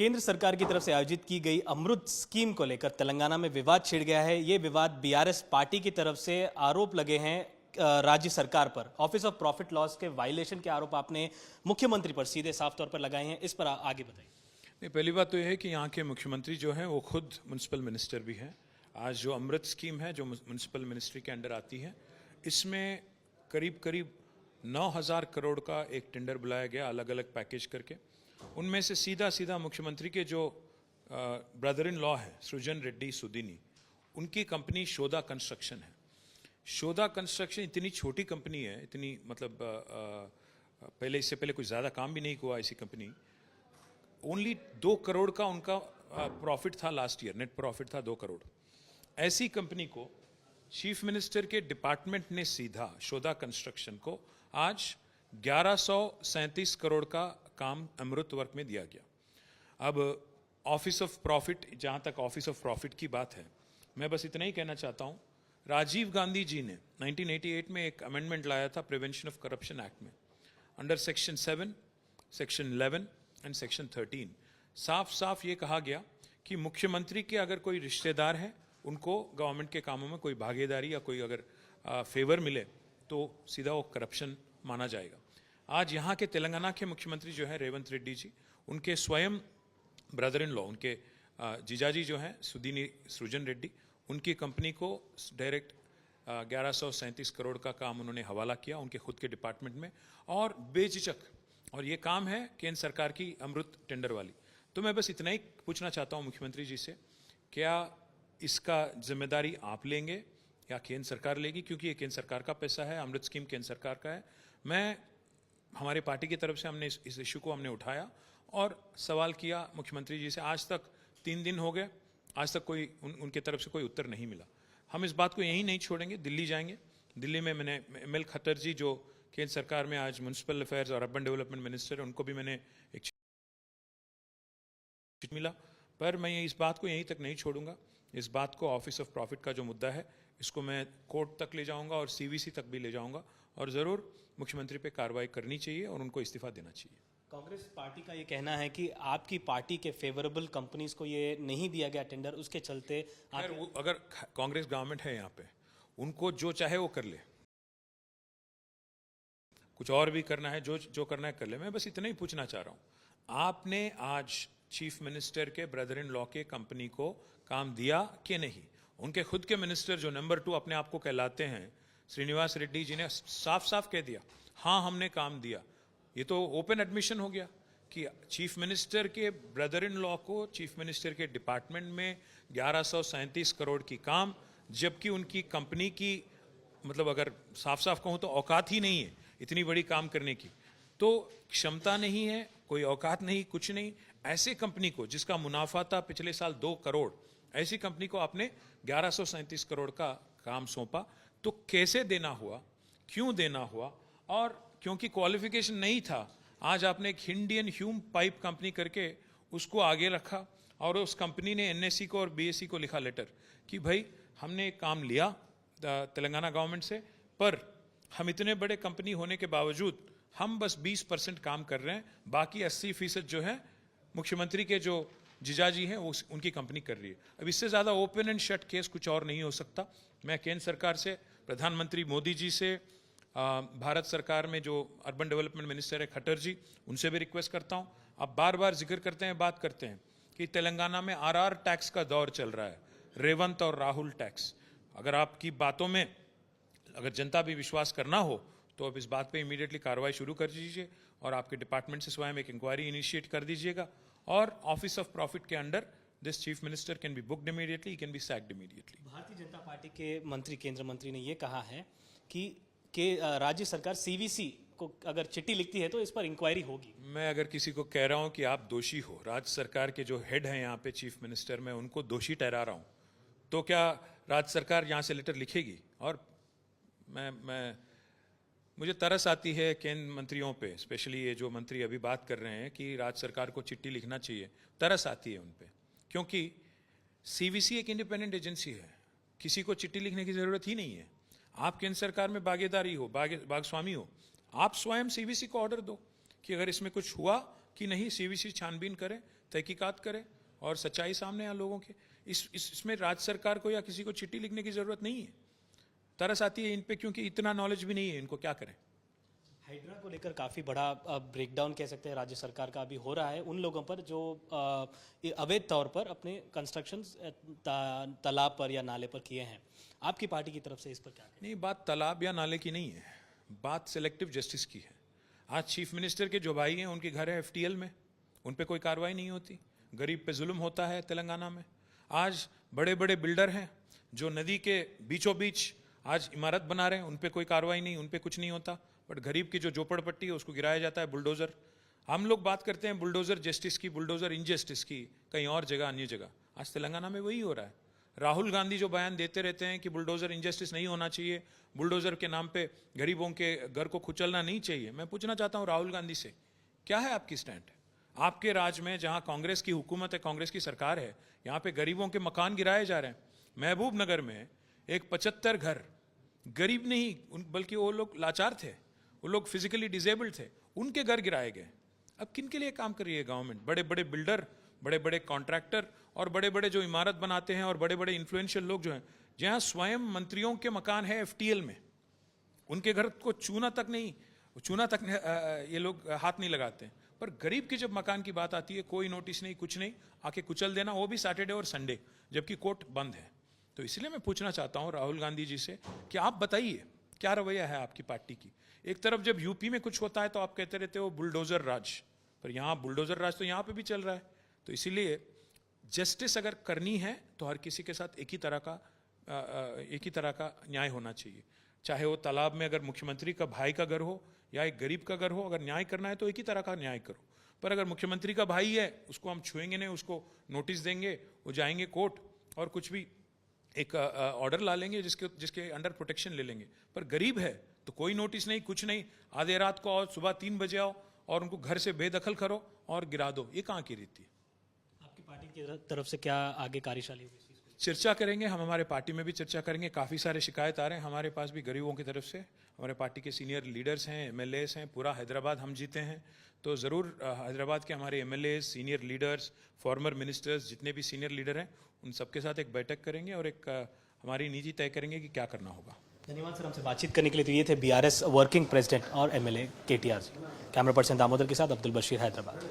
केंद्र सरकार की तरफ से आयोजित की गई अमृत स्कीम को लेकर तेलंगाना में विवाद छिड़ गया है। ये विवाद बीआरएस पार्टी की तरफ से आरोप लगे हैं राज्य सरकार पर। ऑफिस ऑफ प्रॉफिट लॉस के वायलेशन के आरोप आपने मुख्यमंत्री पर सीधे साफ तौर पर लगाए हैं। इस पर आगे बताइए। नहीं, पहली बात तो यह है कि यहाँ के मुख्यमंत्री जो हैं वो खुद म्यूनसिपल मिनिस्टर भी हैं। आज जो अमृत स्कीम है जो म्यूनसिपल मिनिस्ट्री के अंडर आती है, इसमें करीब करीब 9,000 करोड़ का एक टेंडर बुलाया गया अलग अलग पैकेज करके। उनमें से सीधा मुख्यमंत्री के जो ब्रदर इन लॉ है सृजन रेड्डी सुदीनी, उनकी कंपनी शोधा कंस्ट्रक्शन है। शोधा कंस्ट्रक्शन इतनी छोटी कंपनी है, इतनी मतलब पहले इससे पहले कोई ज़्यादा काम भी नहीं हुआ ऐसी कंपनी। ओनली 2 करोड़ का उनका प्रॉफिट था लास्ट ईयर, नेट प्रॉफिट था 2 करोड़। ऐसी कंपनी को चीफ मिनिस्टर के डिपार्टमेंट ने सीधा शोधा कंस्ट्रक्शन को आज 1137 करोड़ का काम अमृत वर्क में दिया गया। अब ऑफिस ऑफ प्रॉफिट, जहां तक ऑफिस ऑफ प्रॉफिट की बात है, मैं बस इतना ही कहना चाहता हूं, राजीव गांधी जी ने 1988 में एक अमेंडमेंट लाया था प्रिवेंशन ऑफ करप्शन एक्ट में, under section 7, section 11 and section 13 साफ ये कहा गया कि मुख्यमंत्री के अगर कोई रिश्तेदार है, उनको गवर्नमेंट के कामों में कोई भागीदारी या कोई अगर फेवर मिले तो सीधा वो करप्शन माना जाएगा। आज यहाँ के तेलंगाना के मुख्यमंत्री जो है रेवंत रेड्डी जी, उनके स्वयं ब्रदर इन लॉ, उनके जीजाजी जो हैं सुदीनी सृजन रेड्डी, उनकी कंपनी को डायरेक्ट 1137 करोड़ का काम उन्होंने हवाला किया उनके खुद के डिपार्टमेंट में, और बेझिझक। और ये काम है केंद्र सरकार की अमृत टेंडर वाली। तो मैं बस इतना ही पूछना चाहता हूँ मुख्यमंत्री जी से, क्या इसका जिम्मेदारी आप लेंगे या केंद्र सरकार लेगी? क्योंकि ये केंद्र सरकार का पैसा है, अमृत स्कीम केंद्र सरकार का है। हमारे पार्टी की तरफ से हमने इस इशू को हमने उठाया और सवाल किया मुख्यमंत्री जी से। आज तक 3 दिन हो गए, आज तक कोई उनके तरफ से कोई उत्तर नहीं मिला। हम इस बात को यहीं नहीं छोड़ेंगे, दिल्ली जाएंगे। दिल्ली में मैंने ML खट्टर जी जो केंद्र सरकार में आज म्यूनसिपल अफेयर्स और अर्बन डेवलपमेंट मिनिस्टर है, उनको भी मैंने एक चिट्ठी मिला। पर मैं इस बात को यहीं तक नहीं छोड़ूंगा। इस बात को ऑफिस ऑफ प्रॉफिट का जो मुद्दा है, इसको मैं कोर्ट तक ले जाऊंगा और CVC तक भी ले जाऊंगा, और ज़रूर मुख्यमंत्री पे कार्रवाई करनी चाहिए और उनको इस्तीफा देना चाहिए। कांग्रेस पार्टी का ये कहना है कि आपकी पार्टी के फेवरेबल कंपनीज को ये नहीं दिया गया टेंडर, उसके चलते अगर कांग्रेस गवर्नमेंट है यहाँ पे, उनको जो चाहे वो कर ले, कुछ और भी करना है, जो करना है कर ले। मैं बस इतना ही पूछना चाह रहा हूँ, आपने आज चीफ मिनिस्टर के ब्रदर इन लॉ के कंपनी को काम दिया कि नहीं? उनके खुद के मिनिस्टर जो नंबर 2 अपने आप को कहलाते हैं, श्रीनिवास रेड्डी जी ने साफ कह दिया, हाँ हमने काम दिया। ये तो ओपन एडमिशन हो गया कि चीफ मिनिस्टर के ब्रदर इन लॉ को चीफ मिनिस्टर के डिपार्टमेंट में 1137 करोड़ की काम, जबकि उनकी कंपनी की मतलब अगर साफ कहूँ तो औकात ही नहीं है इतनी बड़ी काम करने की। तो क्षमता नहीं है, कोई औकात नहीं, कुछ नहीं। ऐसे कंपनी को जिसका मुनाफा था पिछले साल 2 करोड़, ऐसी कंपनी को आपने 1137 करोड़ का काम सौंपा। तो कैसे देना हुआ, क्यों देना हुआ? और क्योंकि क्वालिफिकेशन नहीं था, आज आपने एक इंडियन ह्यूम पाइप कंपनी करके उसको आगे रखा, और उस कंपनी ने NSE को और BSE को लिखा लेटर कि भाई हमने एक काम लिया तेलंगाना गवर्नमेंट से, पर हम इतने बड़े कंपनी होने के बावजूद हम बस 20% काम कर रहे हैं, बाकी 80% जो है मुख्यमंत्री के जो जीजाजी हैं वो उनकी कंपनी कर रही है। अब इससे ज़्यादा ओपन एंड शट केस कुछ और नहीं हो सकता। मैं केंद्र सरकार से, प्रधानमंत्री मोदी जी से, भारत सरकार में जो अर्बन डेवलपमेंट मिनिस्टर है खट्टर जी, उनसे भी रिक्वेस्ट करता हूँ। आप बार जिक्र करते हैं, बात करते हैं कि तेलंगाना में RR टैक्स का दौर चल रहा है, रेवंत और राहुल टैक्स। अगर आपकी बातों में अगर जनता भी विश्वास करना हो तो अब इस बात पे इमीडिएटली कार्रवाई शुरू कर दीजिए, और आपके डिपार्टमेंट से स्वयं एक इंक्वायरी इनिशिएट कर दीजिएगा, और ऑफिस ऑफ प्रॉफिट के under this chief minister can be booked immediately, can be sacked immediately. Bharatiya Janata party के मंत्री, केंद्र मंत्री ने ये कहा है कि राज्य सरकार CVC को अगर चिट्ठी लिखती है तो इस पर इंक्वायरी होगी। मैं अगर किसी को कह रहा हूं कि आप दोषी हो, राज्य सरकार के जो हेड हैं यहाँ पे चीफ मिनिस्टर, मैं उनको दोषी ठहरा रहा हूं, तो क्या राज्य सरकार यहाँ से लेटर लिखेगी? और मुझे तरस आती है केंद्र मंत्रियों पे, स्पेशली ये जो मंत्री अभी बात कर रहे हैं कि राज्य सरकार को चिट्ठी लिखना चाहिए, तरस आती है उन पे, क्योंकि CVC एक इंडिपेंडेंट एजेंसी है, किसी को चिट्ठी लिखने की जरूरत ही नहीं है। आप केंद्र सरकार में भागीदारी हो, भागस्वामी हो, आप स्वयं CVC को ऑर्डर दो कि अगर इसमें कुछ हुआ कि नहीं, CVC छानबीन करे, तहकीकात करे और सच्चाई सामने आ लोगों के। इसमें राज्य सरकार को या किसी को चिट्ठी लिखने की जरूरत नहीं है। तरस आती है इन पे क्योंकि इतना नॉलेज भी नहीं है, इनको क्या करें। हाइड्रा को लेकर काफ़ी बड़ा ब्रेकडाउन कह सकते हैं राज्य सरकार का अभी हो रहा है उन लोगों पर जो अवैध तौर पर अपने कंस्ट्रक्शंस तालाब पर या नाले पर किए हैं। आपकी पार्टी की तरफ से इस पर क्या कहें? नहीं, बात तालाब या नाले की नहीं है, बात सिलेक्टिव जस्टिस की है। आज चीफ मिनिस्टर के जो भाई हैं उनके घर है एफटीएल में, उन पे कोई कार्रवाई नहीं होती। गरीब पे जुल्म होता है तेलंगाना में। आज बड़े बड़े बिल्डर हैं जो नदी के बीचों बीच आज इमारत बना रहे हैं, उन पे कोई कार्रवाई नहीं, उन पे कुछ नहीं होता। बट गरीब की जो झोपड़पट्टी है उसको गिराया जाता है बुलडोजर। हम लोग बात करते हैं बुलडोजर जस्टिस की, बुलडोजर इनजस्टिस की, कहीं और जगह अन्य जगह। आज तेलंगाना में वही हो रहा है। राहुल गांधी जो बयान देते रहते हैं कि बुलडोजर इनजस्टिस नहीं होना चाहिए, बुलडोजर के नाम पे गरीबों के घर को कुचलना नहीं चाहिए। मैं पूछना चाहता हूं राहुल गांधी से, क्या है आपकी स्टैंड? आपके राज्य में जहां कांग्रेस की हुकूमत है, कांग्रेस की सरकार है, यहां पे गरीबों के मकान गिराए जा रहे हैं। महबूब नगर में एक 75 घर, गरीब नहीं बल्कि वो लोग लाचार थे, वो लोग फिजिकली डिजेबल्ड थे, उनके घर गिराए गए। अब किन के लिए काम कर रही है गवर्नमेंट? बड़े बड़े बिल्डर, बड़े बड़े कॉन्ट्रैक्टर और बड़े बड़े जो इमारत बनाते हैं और बड़े बड़े इन्फ्लुएंशियल लोग जो हैं, जहां स्वयं मंत्रियों के मकान है एफटीएल में, उनके घर को चूना तक ये लोग हाथ नहीं लगाते। पर गरीब की जब मकान की बात आती है, कोई नोटिस नहीं, कुछ नहीं, आके कुचल देना, वो भी सैटरडे और संडे, जबकि कोर्ट बंद है। तो इसलिए मैं पूछना चाहता हूं राहुल गांधी जी से कि आप बताइए क्या रवैया है आपकी पार्टी की। एक तरफ जब यूपी में कुछ होता है तो आप कहते रहते हो बुलडोजर राज, पर यहाँ बुलडोजर राज तो यहाँ पे भी चल रहा है। तो इसीलिए जस्टिस अगर करनी है तो हर किसी के साथ एक ही तरह का न्याय होना चाहिए। चाहे वो तालाब में अगर मुख्यमंत्री का भाई का घर हो या एक गरीब का घर हो, अगर न्याय करना है तो एक ही तरह का न्याय करो। पर अगर मुख्यमंत्री का भाई है, उसको हम छुएंगे नहीं, उसको नोटिस देंगे, वो जाएंगे कोर्ट और कुछ भी एक ऑर्डर ला लेंगे जिसके अंडर प्रोटेक्शन ले लेंगे। पर गरीब है तो कोई नोटिस नहीं, कुछ नहीं, आधे रात को आओ, सुबह 3 बजे आओ और उनको घर से बेदखल करो और गिरा दो। ये कहाँ की रीति है? आपकी पार्टी की तरफ से क्या आगे कार्यशाली होगी? चर्चा करेंगे हम, हमारे पार्टी में भी चर्चा करेंगे। काफ़ी सारे शिकायत आ रहे हैं हमारे पास भी गरीबों की तरफ से। हमारे पार्टी के सीनियर लीडर्स हैं, एमएलएस हैं, पूरा हैदराबाद हम जीते हैं। तो ज़रूर हैदराबाद के हमारे MLAs, senior leaders, former ministers, जितने भी सीनियर लीडर हैं, उन सबके साथ एक बैठक करेंगे और एक हमारी नीति तय करेंगे कि क्या करना होगा। धन्यवाद सर हमसे बातचीत करने के लिए। तो ये थे बीआरएस वर्किंग प्रेसिडेंट और एमएलए केटीआर जी। कैमरा पर्सन दामोदर के साथ अब्दुल बशीर, हैदराबाद।